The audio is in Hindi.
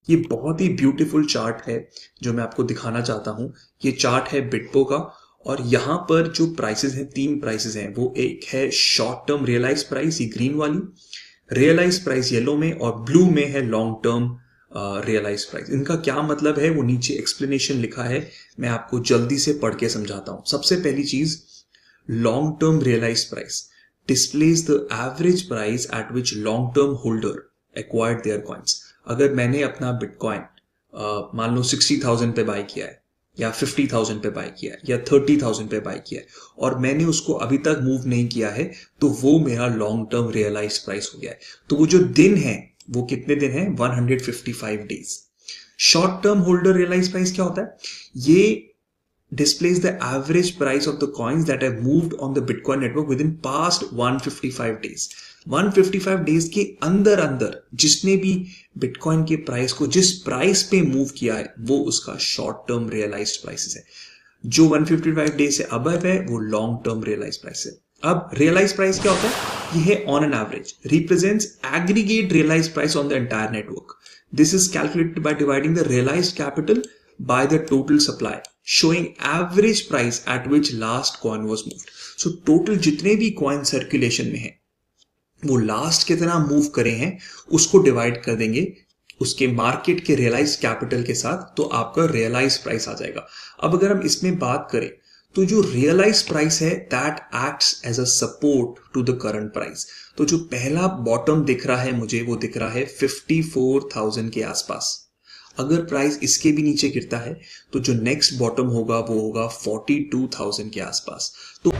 ये बहुत ही ब्यूटीफुल चार्ट है जो मैं आपको दिखाना चाहता हूँ। ये चार्ट है बिटपो का और यहाँ पर जो प्राइसेस हैं, तीन प्राइसेस हैं। वो एक है शॉर्ट टर्म रियलाइज प्राइस, ये ग्रीन वाली, रियलाइज प्राइस येलो में, और ब्लू में है लॉन्ग टर्म रियलाइज प्राइस। इनका क्या मतलब है वो नीचे एक्सप्लेनेशन लिखा है, मैं आपको जल्दी से पढ़ के समझाता हूँ। सबसे पहली चीज, long term realise price displays the average price at which long term holder acquired their coins. अगर मैंने अपना बिटकॉइन मान लो 60,000 पे बाय किया है, या 50,000 पे बाय किया है, या 30,000 पे बाय किया है, और मैंने उसको अभी तक मूव नहीं किया है, तो वो मेरा लॉन्ग टर्म रियलाइज प्राइस हो गया है। तो वो जो दिन है वो कितने दिन है? 155 days. Short term holder realise price क्या होता है? ये displays the average price of the coins that have moved on the Bitcoin network within past 155 days. 155 days के अंदर अंदर जिसने भी बिटकॉइन के प्राइस को जिस प्राइस पे मूव किया है वो उसका शॉर्ट टर्म रियलाइज्ड प्राइसेस है। जो 155 डेज से अबव है वो लॉन्ग टर्म रियलाइज्ड प्राइस है। अब रियलाइज प्राइस क्या होता है? ये है on an average, represents aggregate realise price on the entire network. This is calculated by dividing the realised capital by the total supply, showing average price at which last coin was moved. So total जितने भी coin circulation में है वो लास्ट कितना मूव करे हैं उसको डिवाइड कर देंगे उसके मार्केट के रियलाइज कैपिटल के साथ, तो आपका रियलाइज प्राइस आ जाएगा। अब अगर हम इसमें बात करें तो जो रियलाइज प्राइस है that acts as a support to the current price. तो जो पहला बॉटम दिख रहा है मुझे, वो दिख रहा है 54,000 के आसपास। अगर प्राइस इसके भी नीचे गिरता है तो जो नेक्स्ट बॉटम होगा वो होगा 42,000 के आसपास। तो